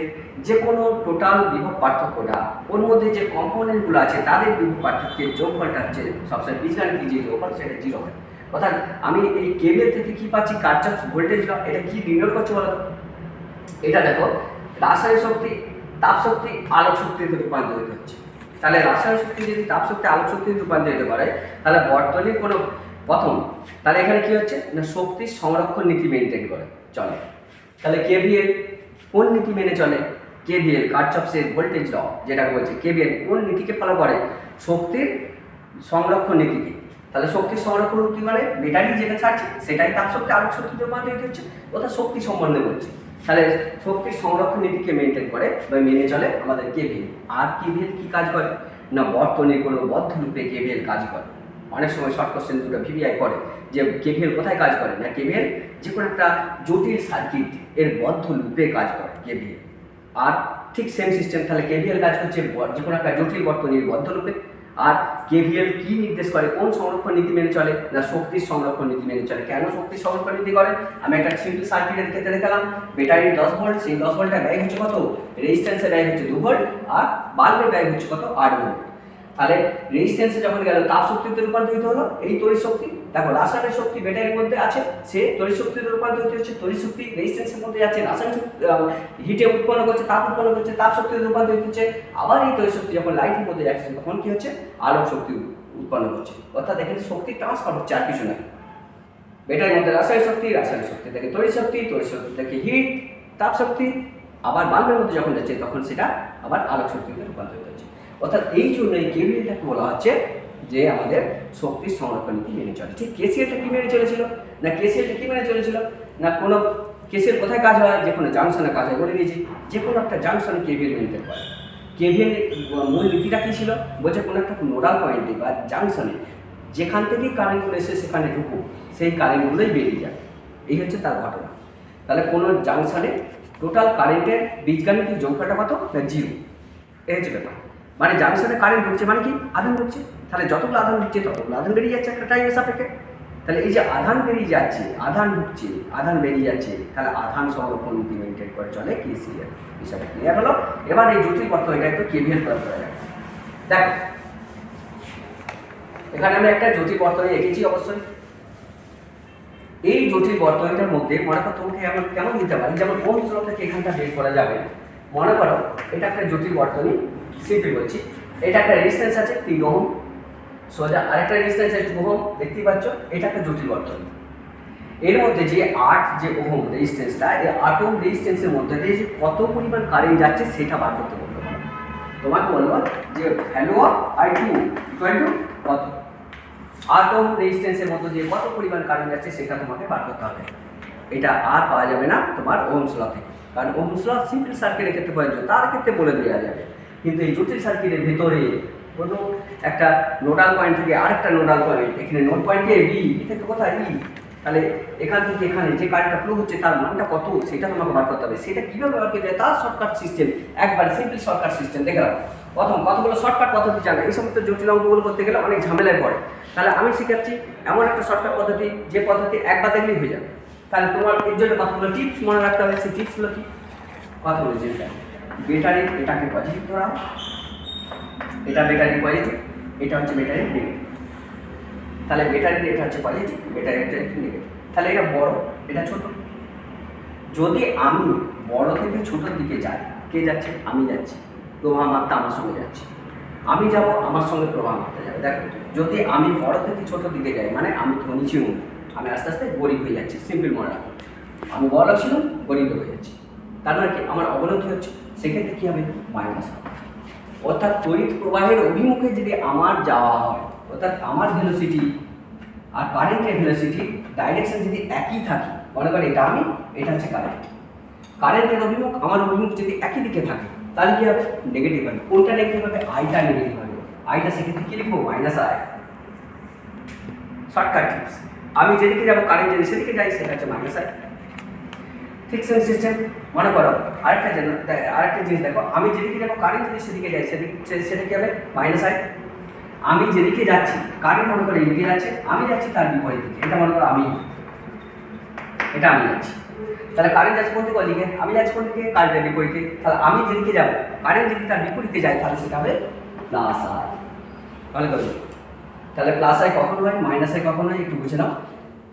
যে কোনো টোটাল বিভব পার্থক্যটা, ওর মধ্যে যে কম্পোনেন্টগুলো আছে তাদের বিভব পার্থক্যের যোগফলটা হচ্ছে সবসময় বীজগাণিতিক যে যোগফল, সেটা 0 হয়। অর্থাৎ আমি এই কেবিএল থেকে কি পাচ্ছি, কার্চফস ভোল্টেজ ল, এটা কি ডিনোট করছে বলো তো? এটা দেখো রাসায়নিক শক্তি, তাপ শক্তি, আলোক শক্তিতে রূপান্তরিত হচ্ছে। তাহলে রাসায়নিক শক্তি যদি তাপ শক্তি, আলোক শক্তিতে রূপান্তরিত করে, তাহলে বর্তনীর কোনো প্রথম, তাহলে এখানে কি হচ্ছে না, শক্তি সংরক্ষণ নীতি মেনটেন করে চলে। তাহলে কেভিএল কোন নীতি মেনে চলে, কেভিএল কার্চফসের ভোল্টেজ ল যেটা বলছে, কেভিএল কোন নীতিকে ফলো করে, শক্তির সংরক্ষণ নীতিকে। তাহলে শক্তির সংরক্ষণ নীতি মানে ব্যাটারি যেটা ছাড়ছে সেটাই তাপ শক্তি, আলোক শক্তিতে রূপান্তরিত হচ্ছে, ওটা শক্তি সম্বন্ধে বলছে। তাহলে শক্তির সংরক্ষণ নীতিকে মেনটেন করে বা মেনে চলে আমাদের কেভিএল। আর কেভিএল কি কাজ করে না, বর্তনীর কোনো বদ্ধ লুপে কেভিএল কাজ করে। অনেক সময় শর্ট কোশ্চেন দুটো ভিভিআই করে যে কেভিএল কোথায় কাজ করে, না কেভিএল যে কোনো একটা জটিল সার্কিট এর বদ্ধ লুপে কাজ করে কেভিএল। আর ঠিক সেম সিস্টেম, তাহলে কেভিএল কাজ করছে যে কোনো একটা জটিল বর্তনীর বদ্ধ লুপে। আর কেভিএল কি নির্দেশ করে, কোন সংরক্ষণ নীতি মেনে চলে না, শক্তির সংরক্ষণ নীতি মেনে চলে। কেন শক্তির সংরক্ষণ নীতি করে, আমি একটা সিম্পল সার্কিটের ক্ষেত্রে দেখালাম, ব্যাটারি 10 ভোল্ট, সেই 10 ভোল্টের ব্যয় হচ্ছে কত, রেজিস্ট্যান্সের ব্যয় হচ্ছে 2 ভোল্ট, আর বাল্বের ব্যয় হচ্ছে কত, 8 ভোল্ট। তাহলে রেজিস্ট্যান্সে যখন গেল তাপ শক্তিতে রূপান্তরিত হলো এই তড়িৎ শক্তি। দেখো রাসায়নিক শক্তি ব্যাটারির মধ্যে আছে, সে তড়িৎ শক্তিতে রূপান্তরিত হচ্ছে, তড়িৎ শক্তি রেজিস্ট্যান্সের মধ্যে যাচ্ছে, রাসায়নিক হিটে উৎপন্ন করছে, তাপ উৎপন্ন করছে, তাপ শক্তিতে রূপান্তরিত হচ্ছে। আবার এই তড়িৎ শক্তি যখন লাইটের মধ্যে যাচ্ছে তখন কি হচ্ছে, আলোক শক্তি উৎপন্ন করছে। অর্থাৎ এখানে শক্তি ট্রান্সফার হচ্ছে, আর কিছু না। ব্যাটারির মধ্যে রাসায়নিক শক্তি থেকে তড়িৎ শক্তি থেকে হিট, তাপ শক্তি, আবার বাল্বের মধ্যে যখন যাচ্ছে তখন সেটা আবার আলোক শক্তিতে রূপান্তরিত হচ্ছে। অর্থাৎ এই জন্য এই কেভিএলটাকে বলা হচ্ছে যে আমাদের শক্তির সংরক্ষণ নীতি মেনে চলে। ঠিক কেসিএলটা কি মেনে চলেছিল না, কেসিএলটা কি মেনে চলেছিল না, কোনো কেসিএল কোথায় কাজ হয়, যে কোনো জাংশনে কাজ হয়, বলে দিয়েছি যে কোনো একটা জাংশনে কেভিএল মেনটেন করে। কেভিএল মূল নীতিটা কী ছিল, বলছে কোনো একটা নোডাল পয়েন্টে বা জাংশনে যেখান থেকেই কারেন্টগুলো এসে সেখানে ঢুকুক, সেই কারেন্টগুলোই বেরিয়ে যায়। এই হচ্ছে তার ঘটনা। তাহলে কোনো জাংশনে টোটাল কারেন্টের বীজগাণিতিক যোগফলটা কত না, 0। এই হচ্ছে ব্যাপার। মানে জাংশনে কারেন্ট ঢুকছে মানে কি, আধান ঢুকছে। তাহলে যতগুলো আধান ঢুকছে ততগুলো আধান বেরিয়ে যাচ্ছে একটা টাইমের সাপেক্ষে। তাহলে এই যে আধান বেরিয়ে যাচ্ছে, আধান ঢুকছে, আধান বেরিয়ে যাচ্ছে, তাহলে আধান সংরক্ষণ নীতি মেনটেন করে চলে কেসিএল। বিষয়টা ক্লিয়ার হলো। এবার এই জটিল বর্তনীটা একটু কেভিএল প্রয়োগ করা যাবে। দেখো এখানে আমি একটা জটিল বর্তনী এঁকেছি অবশ্যই। এই জটিল বর্তনীটার মধ্যে মনে করো তোমাকে এমন কেমন দিতে পারি, যেমন ওহমস ল থেকে এখানটা বের করা যাবে। মনে করো এটা একটা জটিল বর্তনী, সিম্পল বলছি, এটা একটা রেজিস্ট্যান্স আছে 3 ওহম সোজা, আরেকটা রেজিস্ট্যান্স আছে 2 ওহম, দেখতেই পাচ্ছ এটা একটা জটিল বর্তনী। এর মধ্যে যে 8 যে ওহম রেজিস্ট্যান্সটা, এই 8 ওহম রেজিস্ট্যান্সের মধ্যে দিয়ে যে কত পরিমাণ কারেন্ট যাচ্ছে সেটা বার করতে বলতে পারো। তোমাকে বলবো যে value of I2 equal to কত, 8 ওহম রেজিস্ট্যান্সের মধ্যে যে কত পরিমাণ কারেন্ট যাচ্ছে সেটা তোমাকে বার করতে হবে। এটা আর পাওয়া যাবে না তোমার ওহমস ল থেকে, কারণ ওহমস ল সিম্পল সার্কিটের ক্ষেত্রে প্রযোজ্য, তার ক্ষেত্রে বলে দেওয়া যাবে। কিন্তু এই জটিল সার্কিটের ভিতরে কোনো একটা নোডাল পয়েন্ট থেকে আরেকটা নোডাল পয়েন্ট, এখানে নোড পয়েন্ট এ বি থেকে কোথায় ই, তাহলে এখান থেকে এখানে যে কারেন্টটা ফ্লো হচ্ছে তার মানটা কত সেটা তোমাকে বার করতে হবে। সেটা কীভাবে বার করতে যায়, তার শর্টকাট সিস্টেম, একবার সিম্পল শর্টকাট সিস্টেম দেখে রাখো। প্রথম কতগুলো শর্টকাট পদ্ধতি জানো, এই সমস্ত জটিল অঙ্কগুলো করতে গেলে অনেক ঝামেলায় পড়ে। তাহলে আমি শিখাচ্ছি এমন একটা শর্টকাট পদ্ধতি, যে পদ্ধতি একবার দেখলেই হয়ে যাবে। তাহলে তোমার এর জন্য কতগুলো টিপস মনে রাখতে হবে। সেই টিপসগুলো কি, কথা বলেছি, ব্যাটারি এটাকে পজিটিভ ধরা হয়, এটা ব্যাটারি পজিটিভ, এটা হচ্ছে ব্যাটারি নেগেটিভ। তাহলে ব্যাটারির এটা হচ্ছে পজিটিভ, ব্যাটারি এটা নেগেটিভ। তাহলে এটা বড়, এটা ছোট। যদি আমি বড় থেকে ছোটোর দিকে যাই, কে যাচ্ছে, আমি যাচ্ছি, প্রবাহ মাত্রা আমার সঙ্গে যাচ্ছে। আমি যাব, আমার সঙ্গে প্রবাহ মাত্রা যাবে। দেখো যদি আমি বড় থেকে ছোটোর দিকে যাই মানে আমি ধনী ছিলাম, আমি আস্তে আস্তে গরিব হয়ে যাচ্ছি। সিম্পল মনে রাখো, আমি বড় ছিলাম, গরিব হয়ে যাচ্ছি, তার মানে কি আমার অবনতি হচ্ছে। সেক্ষেত্রে কী হবে, মাইনাস হবে। অর্থাৎ তড়িৎ প্রবাহের অভিমুখে যদি আমার যাওয়া হয়, অর্থাৎ আমার ভেলোসিটি আর কারেন্টের ভেলোসিটি ডাইরেকশন যদি একই থাকে, মনে করি এটা আমি, এটা হচ্ছে কারেন্ট, কারেন্টের অভিমুখ আমার অভিমুখ যদি একই দিকে থাকে তাহলে কি হবে? নেগেটিভ হবে। কোনটা নেগেটিভ হবে? আইটা নেগেটিভ হবে। আইটা সেক্ষেত্রে কি লিখবো? Minus I. Shortcut tips. আমি যেদিকে যাবো কারেন্ট যদি সেদিকে যাই সেটা হচ্ছে মাইনাস আই। ঠিক সেম সিস্টেম মনে করো আরেকটা জিনিস দেখো, আমি যেদিকে যাবো কারেন্ট যদি সেদিকে যাই সেটা কি হবে? Minus I. আমি যেদিকে যাচ্ছি কারেন্ট মনে করো এদিকে যাচ্ছে, আমি যাচ্ছি তার বিপরীত দিকে, এটা মনে করো আমি যাচ্ছি, তাহলে কারেন্ট যাচ্ছে কোন দিকে? ওদিকে। আমি যাচ্ছি কোন দিকে? কারেন্টের বিপরীতে। তাহলে আমি যেদিকে যাবো কারেন্ট যদি তার বিপরীতে যায় তাহলে সেটা হবে প্লাস আই। ভালো করে, তাহলে প্লাস আই কখন হয়, মাইনাস আই কখন হয় একটু বুঝে নাও।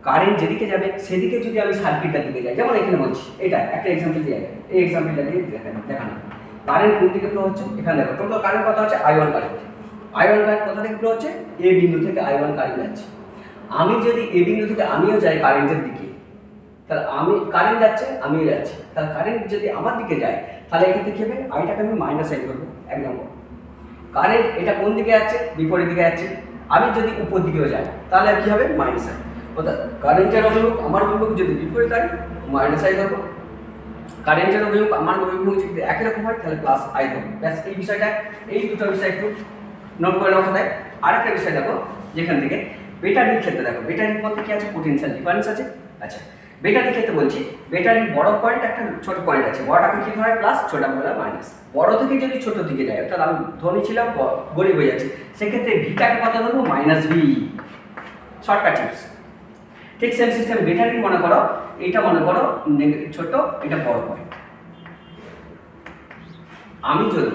কারেন্ট যেদিকে যাবে সেদিকে যদি আমি সার্কিটটার দিকে যাই, যেমন এখানে বলছি, এটা একটা এক্সাম্পল দিয়ে এই এক্সাম্পলটা দিয়ে দেখানো। কারেন্ট কোন দিকে ফ্লো হচ্ছে? এখানে দেখো টোটাল কারেন্ট কত হচ্ছে? I1 current. I1 কারেন্ট কোথা থেকে ফ্লো হচ্ছে? এ বিন্দু থেকে I1 কারেন্ট যাচ্ছে। আমি যদি এ বিন্দু থেকে আমিও যাই কারেন্টের দিকে, তাহলে আমি কারেন্ট যাচ্ছে আমিও যাচ্ছি, তাহলে কারেন্ট যদি আমার দিকে যায় তাহলে এক্ষেত্রে কি হবে? আইটাকে আমি মাইনাস আই করবো এক নম্বর। কারেন্ট এটা কোন দিকে যাচ্ছে? বিপরীত দিকে যাচ্ছে। আমি যদি উপর দিকেও যাই তাহলে কি হবে? Minus I. অর্থাৎ কারেন্টের অভিমুখ আমার অভিমুখ যদি বিপরীত হয় মাইনাস আই ধরবো, কারেন্টের অভিমুখ আমার অভিমুখ যদি একই রকম হয় তাহলে প্লাস আই ধরবো। ব্যাস এই বিষয়টা, এই দুটো বিষয় একটু নোট করে রাখা যায়। আরেকটা বিষয় দেখো, যেখান থেকে ব্যাটারির ক্ষেত্রে দেখো, ব্যাটারির মধ্যে কি আছে? পোটেনশিয়াল ডিফারেন্স আছে। আচ্ছা, ব্যাটারির ক্ষেত্রে বলছি, ব্যাটারির বড় পয়েন্ট একটা ছোট পয়েন্ট আছে, বড়টাকে কি হয় প্লাস, ছোটা বলা মাইনাস। বড় থেকে যদি ছোট দিকে যায়, অর্থাৎ আমি ধনী ছিলাম গরিব হয়ে যাচ্ছে, সেক্ষেত্রে ভিটাকে কত ধরবো? Minus V. Shortcut tips. ঠিক সেম সিস্টেম ব্যাটারি মনে করো, এটা মনে করো ছোট, এটা বড় পয়েন্ট। আমি যদি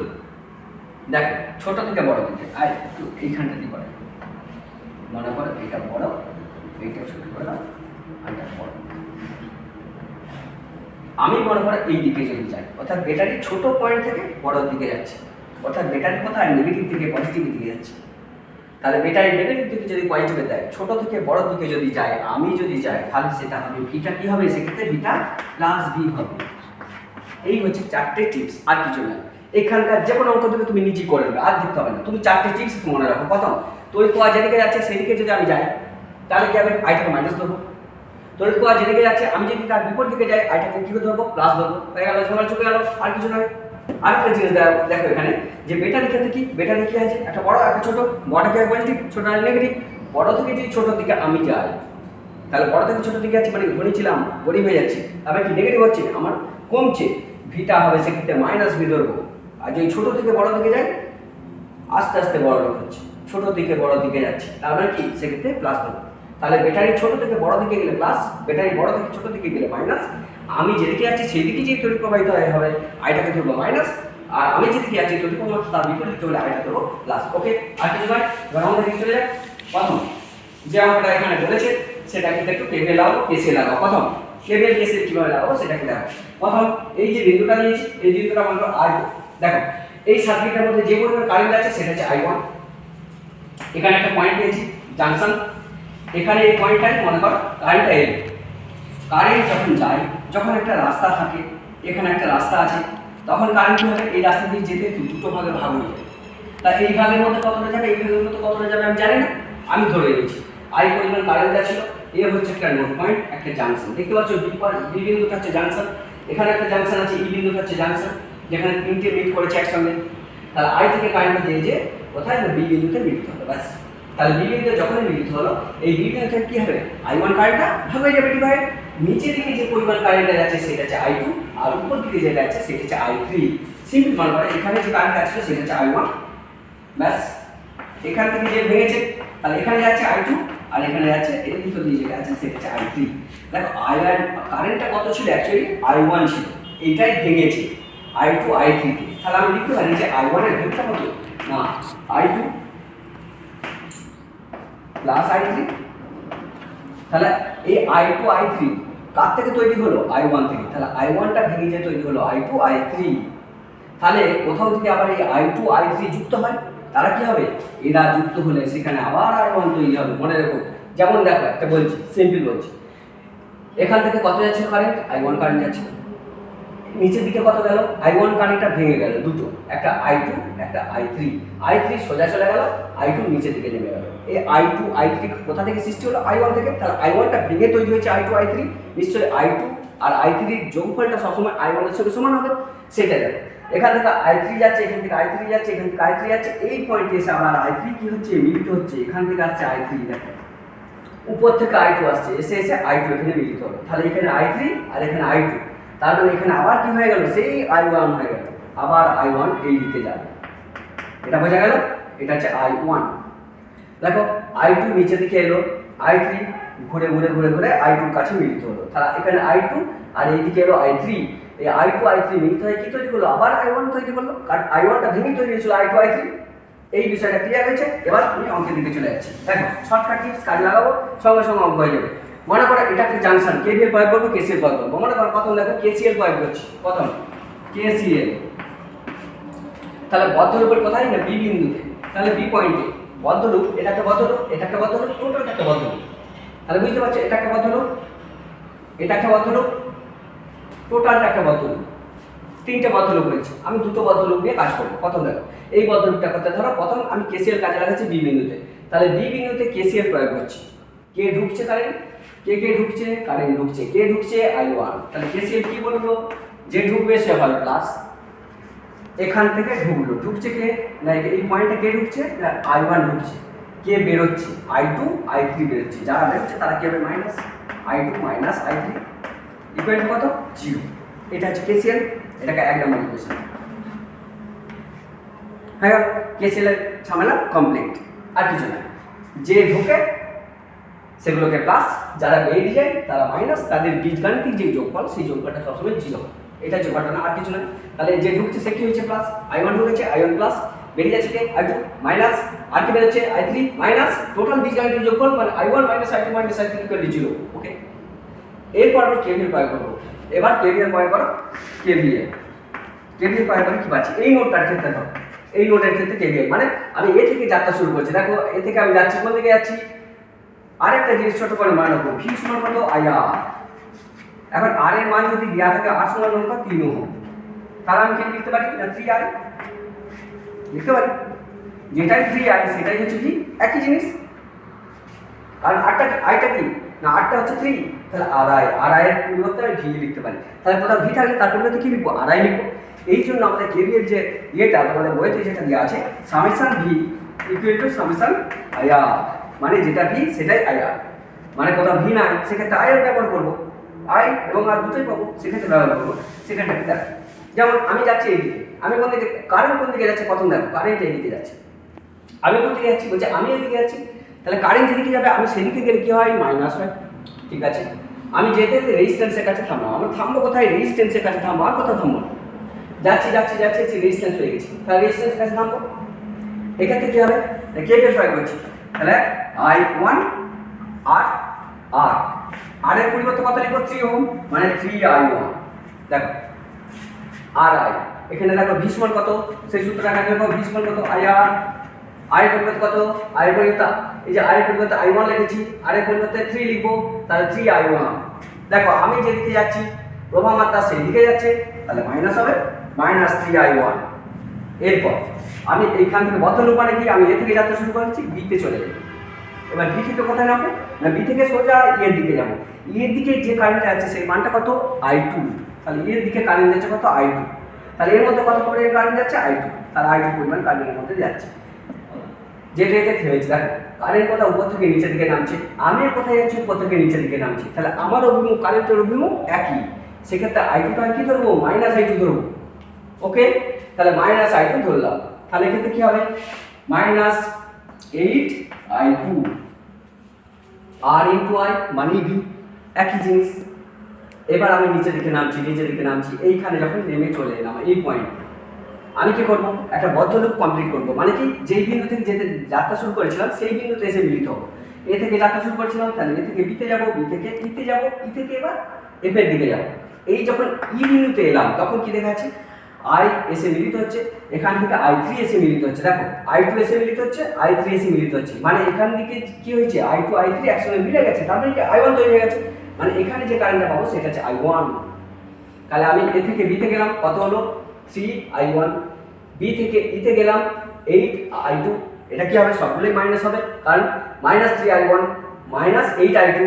দেখো ছোট থেকে বড় দিকে একটু এইখানটা দিয়ে করে মনে করো, এটা বড়, এইটা ছোট করে দাও, এটা বড়। আমি মনে করো এই দিকে যদি যাই, অর্থাৎ ব্যাটারি ছোট পয়েন্ট থেকে বড় দিকে যাচ্ছে, অর্থাৎ ব্যাটারি কোথায়? নেগেটিভ থেকে পজিটিভ দিকে যাচ্ছে। তাহলে ব্যাটারি নেগেটিভ দিকে যদি পজিটিভে দেয়, ছোট থেকে বড় দিকে যদি যায়, আমি যদি যাই, তাহলে সেটা হবে ভিটা কি হবে? সেক্ষেত্রে ভিটা প্লাস ভি হবে। এই হচ্ছে চারটে টিপস, আর কিছু না। এখানকার যে কোনো অঙ্ক থেকে তুমি নিজেই করে নেবে, আর দেখতে হবে না। তুমি চারটে টিপস মনে রাখো। প্রথম, তড়িৎ প্রবাহ যেদিকে যাচ্ছে সেদিকে যদি আমি যাই তাহলে কি হবে? আইটাকে মাইনাস ধরবো। তড়িৎ প্রবাহ যেদিকে যাচ্ছে আমি যদি তার বিপরীত দিকে যাই, আইটাকে কি ধরবো? প্লাস ধরবো। হয়ে গেল, ঝোলা চুকে গেল, আর কিছু নয়। আরেকটা জিনিস দেখো এখানে, যে ব্যাটারির ক্ষেত্রে কি, ব্যাটারি কি আছে? একটা বড় একটা ছোট, বড়টা কি হয় পজিটিভ, ছোট হয় নেগেটিভ। বড় থেকে যদি ছোট দিকে আমি যাই, তাহলে বড় থেকে ছোট দিকে যাচ্ছি মানে ধনী ছিলাম গরিব হয়ে যাচ্ছি, তারপরে কি নেগেটিভ হচ্ছে, আমার কমছে, ভিটা হবে সেক্ষেত্রে মাইনাস ভি ধরবো। আর যদি ছোট থেকে বড় দিকে যাই, আস্তে আস্তে বড় লোক হচ্ছে, ছোট থেকে বড় দিকে যাচ্ছে, তারপরে কি সেক্ষেত্রে প্লাস ধরবো। তাহলে ব্যাটারি ছোট থেকে বড় দিকে গেলে প্লাস, ব্যাটারি বড় থেকে ছোট দিকে গেলে মাইনাস। আমি যেদিকে যাচ্ছি সেই দিকে যে তড়িৎ প্রবাহিত হবে আইটাকে ধরবো মাইনাস, আর আমি যেদিকে যাচ্ছি তড়িৎ প্রবাহ তার বিপরীত দিকে হলে আইটা ধরবো প্লাস। ওকে, আর কিছু নয়। এবার আমাদের দিকে চলে যাক। প্রথম যে অঙ্কটা এখানে বলেছে সেটা কিন্তু একটু কেভে লাগাও, কেসে লাগাও। প্রথম কেভে কেসে কিভাবে লাগাবো সেটাকে দেখো। প্রথম এই যে বিন্দুটা নিয়েছি, এই বিন্দুটা মনে করো আই। দেখো এই সার্কিটের মধ্যে যে পরিমাণ কারেন্ট আছে সেটা হচ্ছে I1। এখানে একটা পয়েন্ট পেয়েছি জাংশন, এখানে এই পয়েন্টটাই মনে করো কারেন্টটা এল। কারেন্ট যখন যায়, যখন একটা রাস্তা থাকে, এখানে একটা রাস্তা আছে, তখন কারেন্ট কি হবে? এই রাস্তা দিয়ে যেতে দুটো ভাগে ভাগ হয়ে যাবে। তা এই ভাগের মধ্যে কতটা যাবে, এই ভাগের মধ্যে কতটা যাবে আমি জানি না, আমি ধরে নিয়েছি আই পরিমাণ কারেন্ট যাচ্ছিল। এ হচ্ছে একটা নোড পয়েন্ট, একটা জাংশন। দেখতে পাচ্ছ বি বিন্দুটা হচ্ছে জাংশন, এখানে একটা জাংশন আছে, ই বিন্দুটা হচ্ছে জাংশন, যেখানে তিনটে মিট করেছে একসঙ্গে। তাহলে আই থেকে কারেন্টটা যে কোথায়? বি বিন্দুতে মিলিত হবে, ব্যাস। তাহলে বি বিন্দুতে যখনই মিলিত হলো, এই বি বিন্দু থেকে কি হবে? I1 কারেন্টটা ভাগ হয়ে যাবে ডিভাইড। নিচের দিকে যে পরিমাণ কারেন্টটা যাচ্ছে সেটা হচ্ছে I2, আর উপর দিকে যেটা যাচ্ছে সেটা হচ্ছে I3। সিম্পল মান করে, এখানে যে কারেন্ট আছে সেটা হচ্ছে I1, ব্যাস। এখান থেকে যে ভেঙেছে তাহলে এখানে যাচ্ছে I2, আর এখানে যাচ্ছে এর ভিতর দিয়ে যেটা আছে সেটা হচ্ছে I3। দেখো কারেন্টটা কত ছিল? অ্যাকচুয়ালি I1 ছিল, এইটাই ভেঙেছে I2 I3 তে। তাহলে আমি লিখতে পারি যে I1 এর ভ্যালুটা কত? না, I2 প্লাস I3। তাহলে এই I2 I3 কার থেকে তৈরি হলো? I1 থেকে। তাহলে I1টা ভেঙে যে তৈরি হলো I2 I3। তাহলে কোথাও যদি আবার এই I2 I3 যুক্ত হয়, তারা কি হবে? এরা যুক্ত হলে সেখানে আবার I1 তৈরি হবে, মনে রেখো। যেমন দেখো একটা বলছি, সিম্পল বলছি, এখান থেকে কত যাচ্ছে কারেন্ট? I1 কারেন্ট যাচ্ছে। নিচের দিকে কত গেল? I1 কারেন্টটা ভেঙে গেল দুটো, একটা I2 একটা I3। I3 সোজা চলে গেল, I2 নিচের দিকে নেমে গেল। এই I2 I3 কোথা থেকে সৃষ্টি হলো? I1 থেকে। তাহলে I1টা ভেঙে তৈরি হয়েছে I2 I3, নিশ্চয়ই I2 আর i3 এর যোগফলটা সবসময় i1 এর সঙ্গে সমান হবে, সেটা দেখো। এখান থেকে i3 যাচ্ছে, এখান থেকে i3 যাচ্ছে, এখান থেকে i3 যাচ্ছে, এই পয়েন্টে এসে আবার i3 কি হচ্ছে, মিলিত হচ্ছে, এখান থেকে আসছে i3, দেখো উপর থেকে i2 আসছে, এসে এসে i2 এখানে মিলিত হলো, তাহলে এখানে i3 আর এখানে i2, তার মানে এখানে আবার কি হয়ে গেল, সেই i1 হয়ে গেল, আবার i1 এই দিকে যাবে, এটা বোঝা গেল, এটা হচ্ছে i1। দেখো i2 নিচে দিকে এলো, i3 ঘুরে ঘুরে ঘুরে ঘুরে i2 এর কাছে মিলিত হলো, তাহলে এখানে i2 আর এইদিকে এলো i3, এই i2 i3 মিলিত হয়ে কি তৈরি করলো, আবার i1 তৈরি করলো, কারণ i1টা ভেঙে তৈরি হয়েছিল i2 i3। এই বিষয়টা ক্লিয়ার হয়েছে। এবার আমি অঙ্কের দিকে চলে যাচ্ছি। দেখো শর্টকাট টিপস কাজে লাগাবো, সঙ্গে সঙ্গে অঙ্ক হয়ে যাবে। মনে করো এটা একটা জাংশন, কেভিএল প্রয়োগ করবো, কেসিএল প্রয়োগ করবো। মনে করো প্রথম দেখো কেসিএল প্রয়োগ করছি, প্রথম কেসিএল, তাহলে বদ্ধলূপের কোথায় না বি বিন্দুতে, তাহলে বি পয়েন্টে বদ্ধলূপ, এটা একটা বদ্ধলূপ, এটা একটা বদ্ধলূপ, টোটাল একটা বদ্ধলূপ, তাহলে বুঝতে পারছো এটা একটা বদ্ধলূপ, এটা একটা বদ্ধলূপ, টোটালটা একটা বদ্ধলূপ, তিনটে বদ্ধলূপ রয়েছে। আমি দুটো বদ্ধলূপ নিয়ে কাজ করবো। প্রথম দেখো এই বদ্ধলূপটা করতে, ধরো প্রথম আমি কেসিএল কাজে লাগাচ্ছি বি বিন্দুতে, তাহলে বি বিন্দুতে কেসিএল প্রয়োগ করছি। কে ঢুকছে কারেন্ট, কে ঢুকছে কারেন্ট ঢুকছে, কে ঢুকছে i1, তাহলে কেসিএল কি বলবো, যে ঢুকবে সে হয় প্লাস, এখান থেকে ঢুকলো, ঢুকছে কে না এই পয়েন্টে কে ঢুকছে না i1 ঢুকছে, কে বেরোচ্ছে i2 i3 বেরোচ্ছে, যারা বেরোচ্ছে তারা কি হবে minus i2 minus i3 equal to কত 0। এটা হচ্ছে কেসিএল, এটাকে 1 নম্বর ইকুয়েশন। হ্যাঁ কেসিএল এর ঝামেলা কমপ্লিট, আর কিছু না, যে ঢুকে সেগুলোকে প্লাস, যারা বেরিয়ে যায় তারা মাইনাস, তাদের বীজগাণিতিক যে যোগফল সেই যোগফলটা সবসময় 0। এটা হচ্ছে ঘটনা, আর কিছু না। তাহলে যে ঢুকছে সে কি হয়েছে প্লাস, i1 ঢুকেছে i1 প্লাস, বেরিয়ে যাচ্ছে কে i2 মাইনাস, আর কি বেরোচ্ছে i3 মাইনাস, টোটাল বীজগাণিতিক যোগফল মানে i1 minus i2 minus i3 equal to 0। ওকে, এরপর আমি কেভিএল প্রয়োগ করবো। এবার কেভিএল প্রয়োগ করো, কেভিএল প্রয়োগ করে কি পাচ্ছি, এই নোটটার ক্ষেত্রে ধরো, এই নোটের ক্ষেত্রে কেভিএল মানে আমি এ থেকে যাত্রা শুরু করছি। দেখো এ থেকে আমি যাচ্ছি, কোন দিকে যাচ্ছি, আরেকটা জিনিস ছোট করে মনে রাখবো, ভি সমান কত IR। এখন আর এর মান যদি দেওয়া থাকে আর সমান কত 3 ওহম, তাহলে আমি কি লিখতে পারি না 3i লিখতে পারি, যেটাই 3i সেটাই হচ্ছে কি একই জিনিস, কারণ আইটা কি না আরটা হচ্ছে 3, তাহলে আরআই এর পরিবর্তে আমি ভি লিখতে পারি। তাহলে কোথাও ভি থাকলে তার পরিবর্তে কি লিখবো আরআই লিখবো। এই জন্য আমাদের কেভিএল যে ইয়েটা আমাদের বইতে যেটা দেওয়া আছে summation V equal to summation IR, মানে যেটা ভি সেটাই IR, মানে কোথাও ভি নাই সেক্ষেত্রে IR ব্যবহার করবো, আই এবং আর দুটোই পাবো সেক্ষেত্রে ব্যবহার করবো। সেখানটা কি দেখ, যেমন আমি যাচ্ছি এইদিকে, আমি কোন দিকে কারেন্ট কোন দিকে যাচ্ছে, প্রথম দেখো কারেন্ট এইদিকে যাচ্ছে, আমি কোন দিকে যাচ্ছি বলছে আমি এইদিকে যাচ্ছি, তাহলে কারেন্ট যেদিকে যাবে আমি সেদিকে গেলে কি হয় মাইনাস হয়। ঠিক আছে, আমি যেতে যেতে রেজিস্ট্যান্সের কাছে থামবো, আমরা থামবো কোথায় রেজিস্ট্যান্সের কাছে থামবো, আর কোথাও থামবো না, যাচ্ছি যাচ্ছি যাচ্ছি রেজিস্ট্যান্স হয়ে গেছি, তাহলে রেজিস্ট্যান্সের কাছে থামবো। এক্ষেত্রে কি হবে কেভিএল প্রয়োগ করছি, তাহলে i1 আর আর এর পরিবর্তে কত লিখবো 3 ওহম মানে 3i1। দেখো আর আই এখানে দেখো ভি সমান কত, সেই সূত্রটা কাটে দেখো ভি সমান কত IR, আর এর পরিবর্তে কত আর এর পরিবর্তে এই যে আর এর পরিবর্তে i1 লিখেছি, আর এর পরিবর্তে 3 লিখবো, তাহলে 3i1। দেখো আমি যেদিকে যাচ্ছি প্রবাহ মাত্রা সেই দিকে যাচ্ছে, তাহলে মাইনাস হবে মাইনাস 3i1। এরপর আমি এইখান থেকে বদ্ধলূপ মানে কি, আমি এ থেকে যাত্রা শুরু করেছি বি তে চলে যাবো। এবার বি থেকে কোথায় নামবো না বি থেকে সোজা এর দিকে যাবো, এর দিকে যে কারেন্ট আছে সেই মানটা কত i2, তাহলে এর দিকে কারেন্ট যাচ্ছে কত i2, তাহলে এর মধ্যে কত পরিমাণ কারেন্ট যাচ্ছে i2, তাহলে i2 পরিমাণ কারেন্টের মধ্যে যাচ্ছে, যেটা এতে থেমেছে। দেখো কারেন্ট কোথাও উপর থেকে নিচের দিকে নামছে, আমি কোথায় যাচ্ছি উপর থেকে নিচের দিকে নামছি, তাহলে আমার অভিমুখ কারেন্টের অভিমুখ একই, সেক্ষেত্রে i2টা কি ধরবো মাইনাস i2 ধরবো। ওকে, তাহলে মাইনাস i2 ধরলাম, তাহলে এক্ষেত্রে কি হবে মাইনাস 8i2 আর ইন্টু আই মানে ভি, একই জিনিস। এবার আমি নিচের দিকে নামছি, এইখানে যখন নেমে চলে এলাম এই পয়েন্ট, আমি কি করবো একটা বদ্ধলূপ কমপ্লিট করবো, মানে কি যেই বিন্দু থেকে যেতে যাত্রা শুরু করেছিলাম সেই বিন্দুতে এসে মিলিত হবো। এ থেকে যাত্রা শুরু করেছিলাম, তাহলে এ থেকে বিতে যাবো, বি থেকে ইতে যাবো, ই থেকে এবার এফ এর দিকে যাবো। এই যখন ই বিন্দুতে এলাম তখন কি দেখাচ্ছে আই এসে মিলিত হচ্ছে, এখান থেকে i3 এসে মিলিত হচ্ছে, দেখো i2 এসে মিলিত হচ্ছে, i3 এসে মিলিত হচ্ছে, মানে এখান থেকে কি হয়েছে i2 i3 একসঙ্গে মিলে গেছে, তার মানে কি i1 তৈরি হয়ে গেছে, মানে এখানে যে কারেন্টটা পাবো সেটা হচ্ছে i1। তাহলে আমি এ থেকে বি তে গেলাম, কত হলো 3i1, বি থেকে ই তে গেলাম 8i2, এটা কি হবে সবগুলোই মাইনাস হবে, কারণ মাইনাস 3i1 মাইনাস 8i2।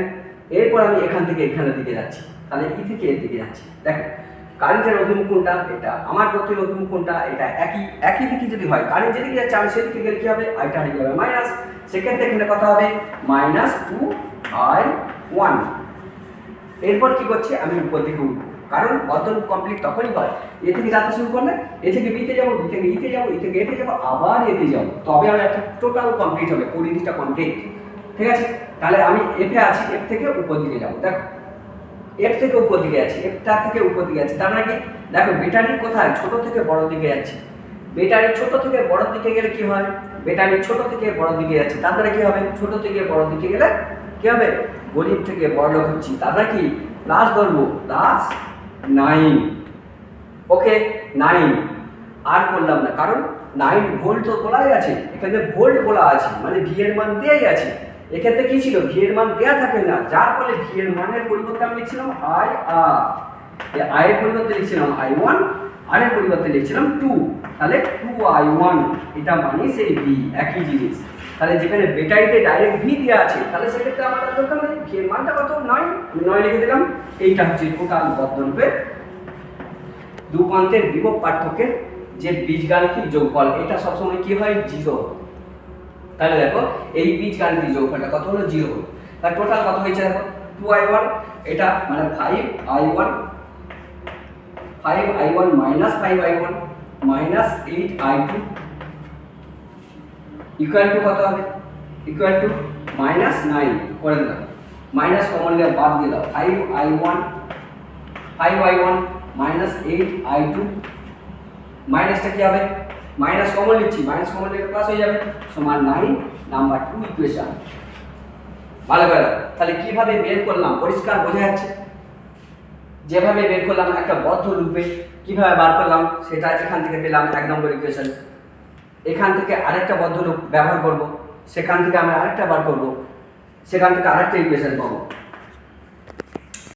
এরপর আমি এখান থেকে এখানের দিকে যাচ্ছি, তাহলে ই থেকে এর দিকে যাচ্ছে। দেখো কারেন্টের অভিমুখ কোনটা, এটা। আমার গতির অভিমুখ কোনটা, এটা। একই দিকে যদি হয়, কারেন্ট যেদিকে যাচ্ছে আমি সেদিকে গেলে কি হবে, আইটা হয়ে যাবে মাইনাস। সেক্ষেত্রে এখানে কথা হবে -2I1। এরপর কি করছে, আমি উপর দিকে উঠবো, কারণ বর্তন কমপ্লিট তখনই হয় এ থেকে যাত্রা শুরু করলে এ থেকে বিতে যাবো, বি থেকে ইতে যাবো, ই থেকে এতে যাবো, আবার এতে যাবো, তবে আমার একটা টোটাল কমপ্লিট হবে, পরিধিটা কমপ্লিট। ঠিক আছে, তাহলে আমি এফে আছি, এফ থেকে উপর দিকে যাবো। দেখো এফ থেকে উপর দিকে যাচ্ছি, এফটা থেকে উপর দিকে যাচ্ছে, তার মানে কি, দেখো ব্যাটারি কোথায়, ছোট থেকে বড় দিকে যাচ্ছে। ব্যাটারি ছোট থেকে বড় দিকে গেলে কি হয়, ব্যাটারি ছোট থেকে বড় দিকে যাচ্ছে, তারপরে কি হবে, ছোট থেকে বড় দিকে গেলে কি হবে, গরিব থেকে বড় লোক হচ্ছি, তারপরে কি প্লাস ধরবো, +9। ওকে 9 আর করলাম না, কারণ 9 ভোল্ট তো বলাই আছে, এখানে ভোল্ট বলা আছে, মানে ভি এর মান দেয়াই আছে। এক্ষেত্রে কি ছিল, ভি এর মান দেয়া থাকে না, যার ফলে ভি এর মানের পরিবর্তে আমি লিখছিলাম আই আর, আই এর পরিবর্তে লিখছিলাম I1, আর এর পরিবর্তে লিখছিলাম 2, তাহলে 2I1, এটা মানে সেই ভি, একই জিনিস। তাহলে যেখানে ব্যাটারিতে ডাইরেক্ট ভি দেওয়া আছে, তাহলে সেক্ষেত্রে আমার দরকার নেই, ভি এর মানটা কত, 9, আমি 9 লিখে দিলাম। এইটা হচ্ছে টোটাল বর্তনীর দু প্রান্তের বিভব পার্থক্যের যে বীজগাণিতিক যোগফল, এটা সবসময় কি হয়, 0। তাহলে দেখো এই বীজগাণিতিক যোগফলটা কত হলো, 0 হলো। তাহলে টোটাল কত হয়েছে দেখো, 2I1, এটা মানে 5I1 -5I1 -8I2 equal to কত হবে, ইকুয়াল টু -9 করে দিলাম, মাইনাস কমন নিয়ে বাদ দিয়ে দাও, 5I1 -8I2, মাইনাসটা কি হবে, মাইনাস কমন নিচ্ছি, মাইনাস কমন নিলে প্লাস হয়ে যাবে, সমান 9, নাম্বার 2 ইকুয়েশন। ভালো করে তাহলে কিভাবে বের করলাম, পরিষ্কার বোঝা যাচ্ছে। যেভাবে বের করলাম একটা বদ্ধ লুপে কিভাবে বার করলাম, সেটা এখান থেকে পেলাম 1 নম্বর ইকুয়েশন। এখান থেকে আরেকটা বদ্ধ লুপ ব্যবহার করব, সেখান থেকে আমি আরেকটা বার করব, সেখান থেকে আরেকটা ইকুয়েশন পাবো।